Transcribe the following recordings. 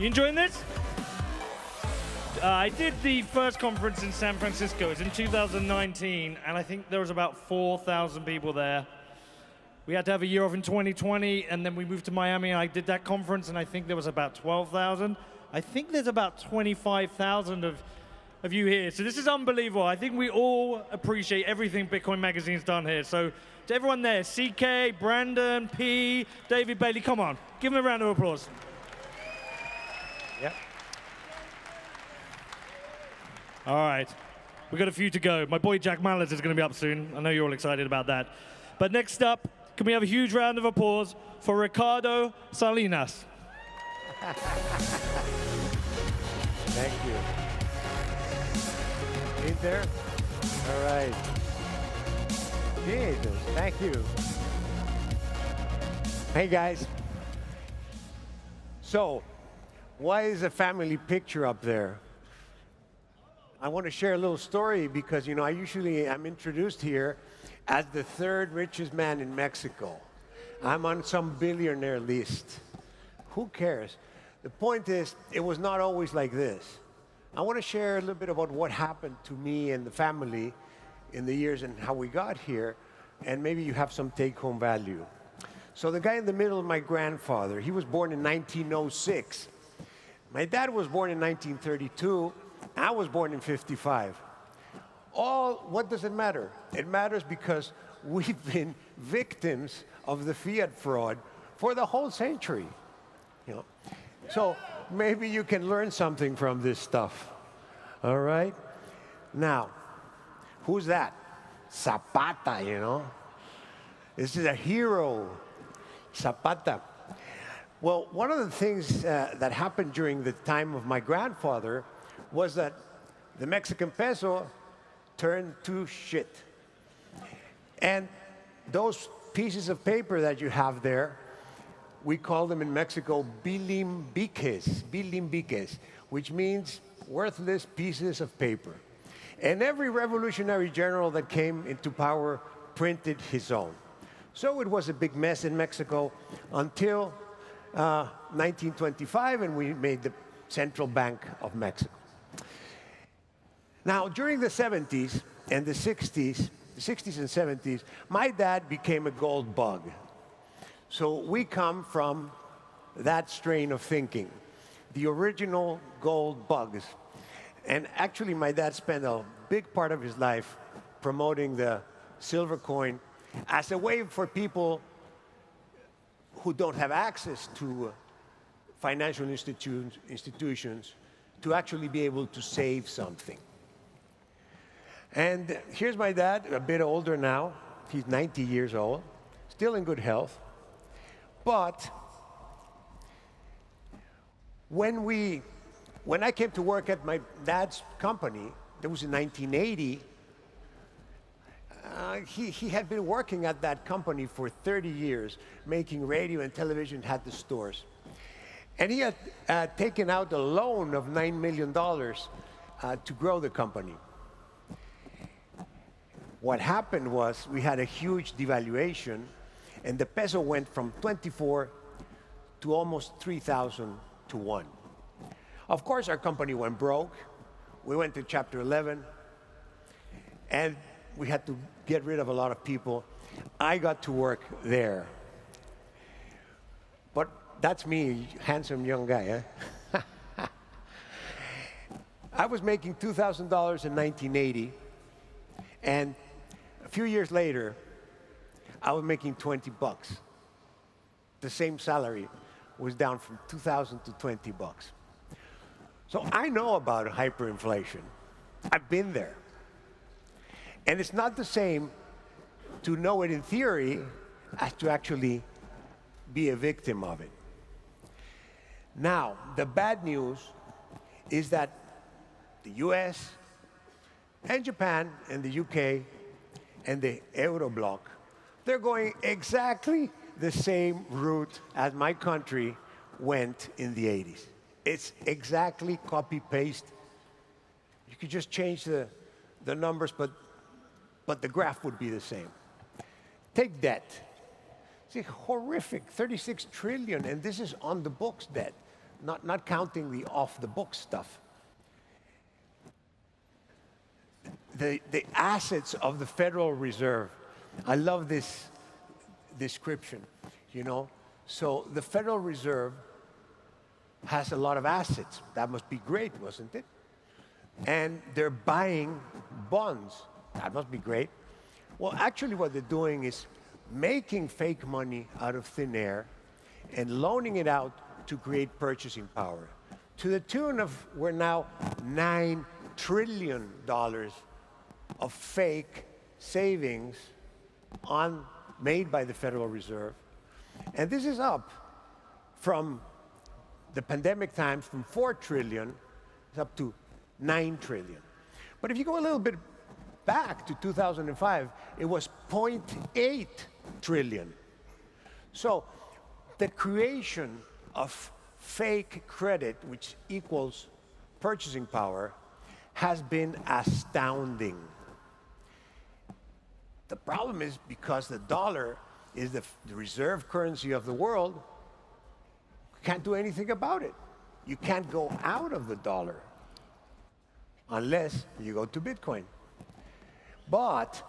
You enjoying this? I did the first conference in San Francisco. It was in 2019, and I think there was about 4,000 people there. We had to have a year off in 2020, and then we moved to Miami, and I did that conference, and I think there was about 12,000. I think there's about 25,000 of you here. So this is unbelievable. I think we all appreciate everything Bitcoin Magazine's done here. So to everyone there, CK, Brandon, P, David Bailey, come on. Give them a round of applause. Yep. All right. We've got a few to go. My boy Jack Mallett is going to be up soon. I know you're all excited about that. But next up, can we have a huge round of applause for Ricardо Salinas? Thank you. Ain't there? All right. Jesus, thank you. Hey guys. So, why is a family picture up there? I want to share a little story because, you know, I'm introduced here as the third richest man in Mexico. I'm on some billionaire list. Who cares? The point is, it was not always like this. I want to share a little bit about what happened to me and the family in the years and how we got here, and maybe you have some take-home value. So the guy in the middle is my grandfather. He was born in 1906. My dad was born in 1932. I was born in 55. What does it matter? It matters because we've been victims of the fiat fraud for the whole century. You know? So maybe you can learn something from this stuff. All right? Now, who's that? Zapata, you know? This is a hero, Zapata. Well, one of the things that happened during the time of my grandfather was that the Mexican peso turned to shit. And those pieces of paper that you have there, we call them in Mexico bilimbiques, which means worthless pieces of paper. And every revolutionary general that came into power printed his own. So it was a big mess in Mexico until 1925, and we made the Central Bank of Mexico. Now, during the 70s and the 60s and 70s, my dad became a gold bug. So we come from that strain of thinking, the original gold bugs. And actually, my dad spent a big part of his life promoting the silver coin as a way for people who don't have access to financial institutions to actually be able to save something. And here's my dad, a bit older now. He's 90 years old, still in good health. But when I came to work at my dad's company, that was in 1980, he had been working at that company for 30 years, making radio and television, had the stores. And he had taken out a loan of $9 million to grow the company. What happened was we had a huge devaluation, and the peso went from 24 to almost 3,000 to 1. Of course, our company went broke. We went to Chapter 11, and we had to get rid of a lot of people. I got to work there. But that's me, handsome young guy, eh? I was making $2,000 in 1980, and a few years later, I was making 20 bucks. The same salary was down from 2,000 to 20 bucks. So I know about hyperinflation. I've been there. And it's not the same to know it in theory as to actually be a victim of it. Now, the bad news is that the US and Japan and the UK and the Euro bloc, they're going exactly the same route as my country went in the 80s. It's exactly copy-paste. You could just change the numbers, but the graph would be the same. Take debt. It's horrific, 36 trillion, and this is on the books debt. not counting the off-the-book stuff. The assets of the Federal Reserve. I love this description, you know. So the Federal Reserve has a lot of assets. That must be great, wasn't it? And they're buying bonds. That must be great. Well, actually what they're doing is making fake money out of thin air and loaning it out to create purchasing power. To the tune of, we're now $9 trillion of fake savings made by the Federal Reserve. And this is up from the pandemic times, from 4 trillion, it's up to 9 trillion. But if you go a little bit back to 2005, it was 0.8 trillion. So the creation of fake credit, which equals purchasing power, has been astounding. The problem is because the dollar is the reserve currency of the world, you can't do anything about it. You can't go out of the dollar unless you go to Bitcoin. But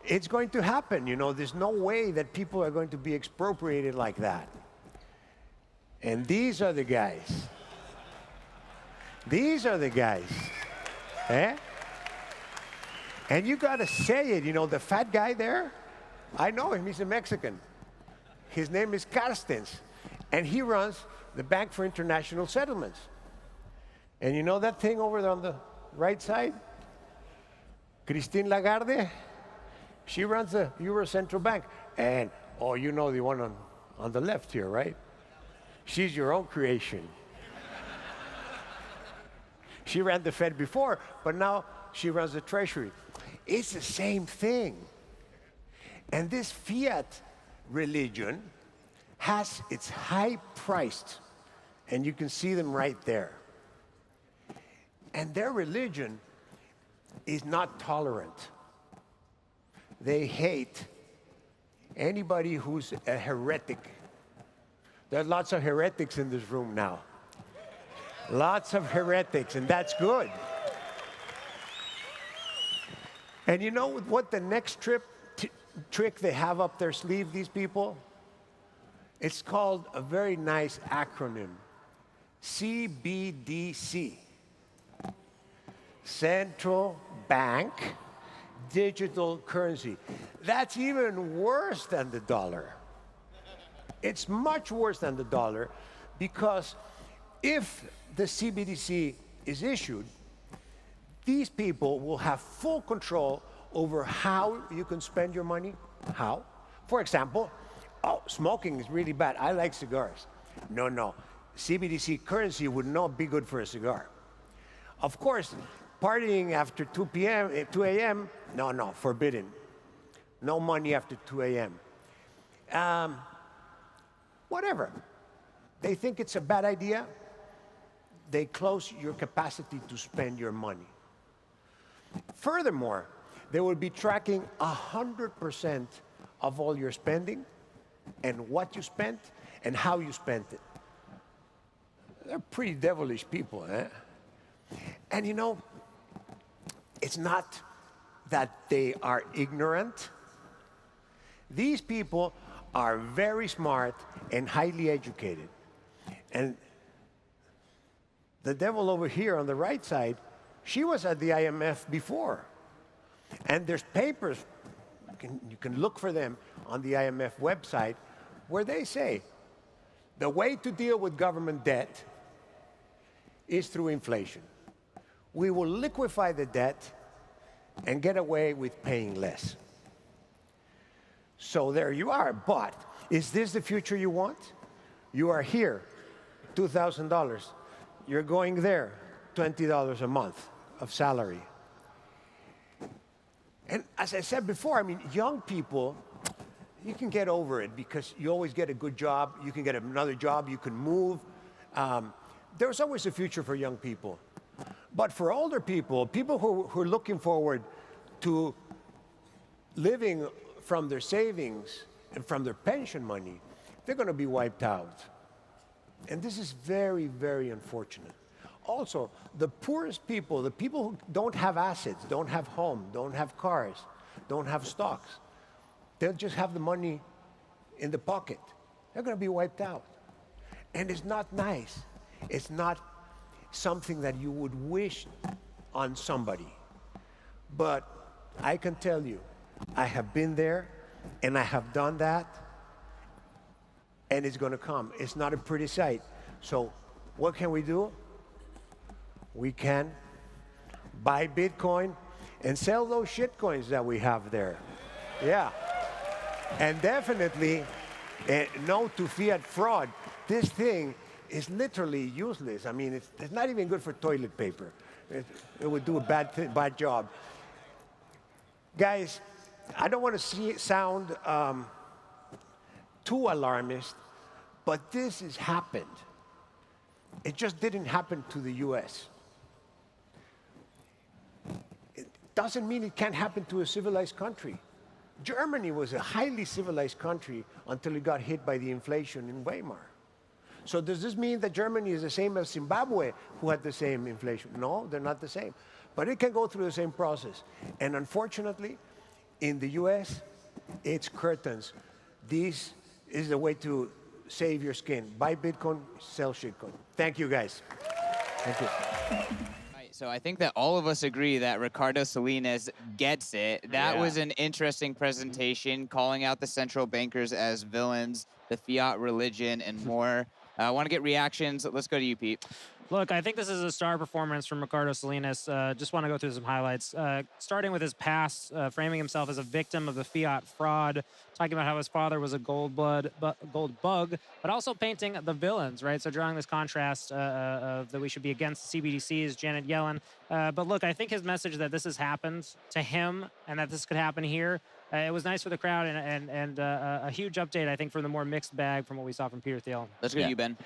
it's going to happen, you know, there's no way that people are going to be expropriated like that. And these are the guys. These are the guys. Eh? And you gotta say it, you know, the fat guy there, I know him, he's a Mexican. His name is Carstens, and he runs the Bank for International Settlements. And you know that thing over there on the right side? Christine Lagarde, she runs the Euro Central Bank. And, oh, you know the one on the left here, right? She's your own creation. She ran the Fed before, but now she runs the Treasury. It's the same thing. And this fiat religion it's high priced, and you can see them right there. And their religion is not tolerant. They hate anybody who's a heretic. There are lots of heretics in this room now. Lots of heretics, and that's good. And you know what the next trick they have up their sleeve, these people? It's called a very nice acronym, CBDC. Central Bank Digital Currency. That's even worse than the dollar. It's much worse than the dollar because if the CBDC is issued, these people will have full control over how you can spend your money. How? For example, oh, smoking is really bad. I like cigars. No. CBDC currency would not be good for a cigar. Of course, partying after 2 a.m., no, forbidden. No money after 2 a.m. Whatever. They think it's a bad idea. They close your capacity to spend your money. Furthermore, they will be tracking 100% of all your spending and what you spent and how you spent it. They're pretty devilish people, eh? And you know, it's not that they are ignorant. These people are very smart and highly educated. And the devil over here on the right side, she was at the IMF before. And there's papers, you can look for them on the IMF website, where they say the way to deal with government debt is through inflation. We will liquefy the debt and get away with paying less. So there you are. But is this the future you want? You are here, $2,000. You're going there, $20 a month of salary. And as I said before, I mean, young people, you can get over it because you always get a good job. You can get another job. You can move. There's always a future for young people. But for older people, people who are looking forward to living from their savings and from their pension money, they're going to be wiped out. And this is very, very unfortunate. Also, the poorest people, the people who don't have assets, don't have home, don't have cars, don't have stocks, they'll just have the money in the pocket. They're going to be wiped out. And it's not nice. It's not something that you would wish on somebody. But I can tell you, I have been there and I have done that, and it's going to come. It's not a pretty sight. So what can we do? We can buy Bitcoin and sell those shitcoins that we have there. Yeah. And definitely no to fiat fraud. This thing is literally useless. I mean, it's not even good for toilet paper. It would do a bad job. Guys, I don't want to sound too alarmist, but this has happened. It just didn't happen to the US. It doesn't mean it can't happen to a civilized country. Germany was a highly civilized country until it got hit by the inflation in Weimar. So does this mean that Germany is the same as Zimbabwe, who had the same inflation? No, they're not the same. But it can go through the same process. And unfortunately, in the US, it's curtains. This is the way to save your skin. Buy Bitcoin, sell shitcoin. Thank you, guys. Thank you. Right, so I think that all of us agree that Ricardо Salinas gets it. That was an interesting presentation, calling out the central bankers as villains, the fiat religion, and more. I want to get reactions. Let's go to you, Pete. Look, I think this is a star performance from Ricardо Salinas. Just want to go through some highlights. Starting with his past, framing himself as a victim of the fiat fraud, talking about how his father was a gold bug, but also painting the villains, right? So drawing this contrast of that we should be against the CBDCs, Janet Yellen. But look, I think his message that this has happened to him and that this could happen here, it was nice for the crowd and a huge update, I think, from the more mixed bag from what we saw from Peter Thiel. Let's go to you, Ben.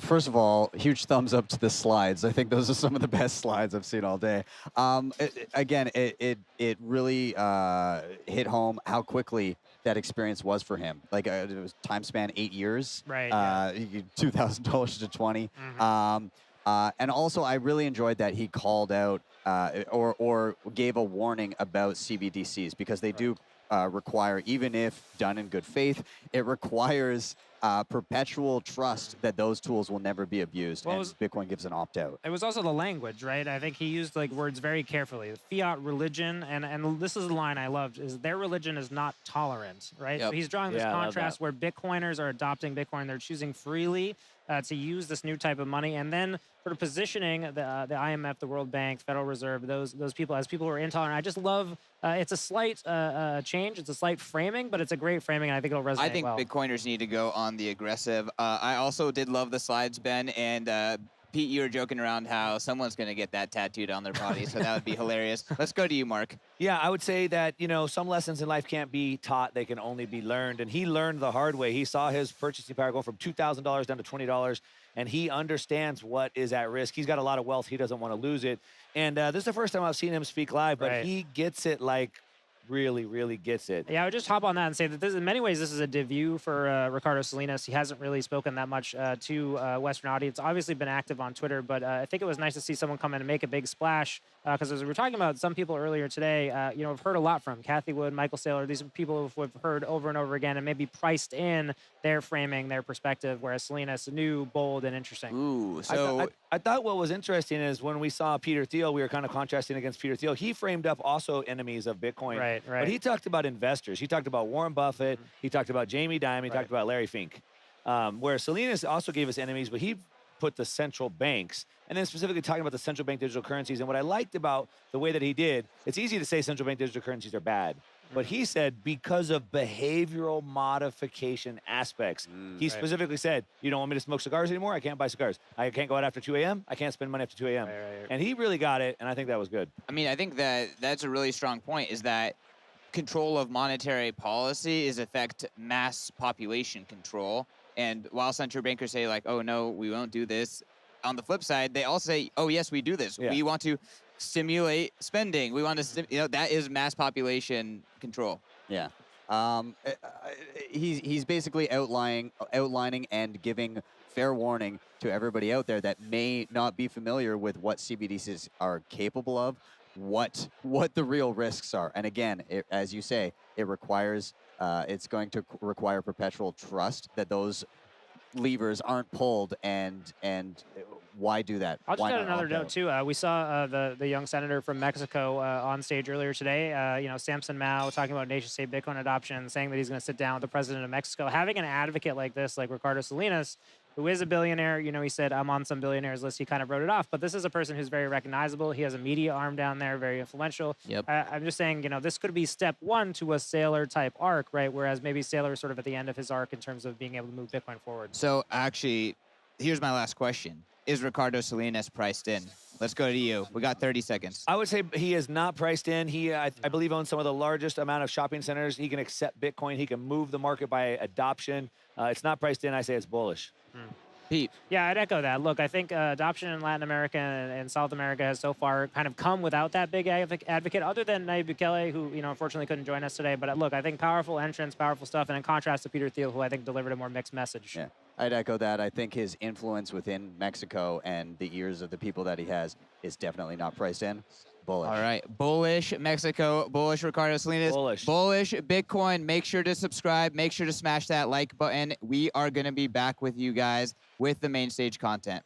First of all, huge thumbs up to the slides. I think those are some of the best slides I've seen all day. It really hit home how quickly that experience was for him. Like it was time span 8 years. Right. $2,000 to 20. And also, I really enjoyed that he called out or gave a warning about CBDCs, because they do require, even if done in good faith, it requires perpetual trust that those tools will never be abused, Well, and Bitcoin gives an opt-out. It was also the language, right? I think he used like words very carefully. The fiat religion, and this is the line I loved, is their religion is not tolerant, right? Yep. So he's drawing this Yeah, I love contrast where Bitcoiners are adopting Bitcoin. They're choosing freely to use this new type of money, and then sort of positioning the IMF, the World Bank, Federal Reserve, those people as people who are intolerant. I just love, it's a slight change, it's a slight framing, but it's a great framing, and I think it'll resonate I think well. Bitcoiners need to go on the aggressive. I also did love the slides, Ben, and Pete, you were joking around how someone's going to get that tattooed on their body, so that would be hilarious. Let's go to you, Mark. Yeah, I would say that, you know, some lessons in life can't be taught, they can only be learned. And he learned the hard way. He saw his purchasing power go from $2,000 down to $20, and he understands what is at risk. He's got a lot of wealth. He doesn't want to lose it. And this is the first time I've seen him speak live, but he gets it, like, really gets it. Yeah, I would just hop on that and say that this, in many ways, this is a debut for Ricardo Salinas. He hasn't really spoken that much to Western audience. Obviously been active on Twitter, but I think it was nice to see someone come in and make a big splash, because as we were talking about some people earlier today, you know, we've heard a lot from Kathy Wood, Michael Saylor. These are people who we've heard over and over again and maybe priced in their framing, their perspective, whereas Salinas, new, bold, and interesting. Ooh, so I thought what was interesting is when we saw Peter Thiel, we were kind of contrasting against Peter Thiel. He framed up also enemies of Bitcoin. Right. But he talked about investors. He talked about Warren Buffett. He talked about Jamie Dimon. He talked about Larry Fink. Where Salinas also gave us enemies, but he put the central banks, and then specifically talking about the central bank digital currencies. And what I liked about the way that he did, it's easy to say central bank digital currencies are bad. But he said because of behavioral modification aspects. He specifically said, you don't want me to smoke cigars anymore? I can't buy cigars. I can't go out after 2 a.m. I can't spend money after 2 a.m. And he really got it, and I think that was good. I mean, I think that that's a really strong point, is that control of monetary policy is affect mass population control. And while central bankers say, like, oh, no, we won't do this, on the flip side, they also say, oh, yes, we do this. Yeah. We want to stimulate spending. We want to, you know, that is mass population control. Yeah. He's basically outlining and giving fair warning to everybody out there that may not be familiar with what CBDCs are capable of, what the real risks are. And again, as you say, it requires, it's going to require perpetual trust that those levers aren't pulled, and why do that? I'll just Why add not another opt note out? too. We saw the young senator from Mexico on stage earlier today. You know, Samson Mao talking about nation-state Bitcoin adoption, saying that he's going to sit down with the president of Mexico. Having an advocate like this, like Ricardo Salinas, who is a billionaire, you know, he said, I'm on some billionaires list. He kind of wrote it off, but this is a person who's very recognizable. He has a media arm down there, very influential. Yep. I'm just saying, you know, this could be step one to a Sailor type arc, right? Whereas maybe Sailor is sort of at the end of his arc in terms of being able to move Bitcoin forward. So actually, here's my last question. Is Ricardo Salinas priced in? Let's go to you. We got 30 seconds. I would say he is not priced in. He, I believe, owns some of the largest amount of shopping centers. He can accept Bitcoin. He can move the market by adoption. It's not priced in. I say it's bullish. Pete. Yeah, I'd echo that. Look, I think adoption in Latin America and South America has so far kind of come without that big advocate, other than Nayib Bukele, who, you know, unfortunately couldn't join us today. But look, I think powerful entrance, powerful stuff, and in contrast to Peter Thiel, who I think delivered a more mixed message. Yeah, I'd echo that. I think his influence within Mexico and the ears of the people that he has is definitely not priced in. Bullish. All right. Bullish Mexico, bullish Ricardo Salinas. Bullish Bitcoin. Make sure to subscribe. Make sure to smash that like button. We are going to be back with you guys with the main stage content.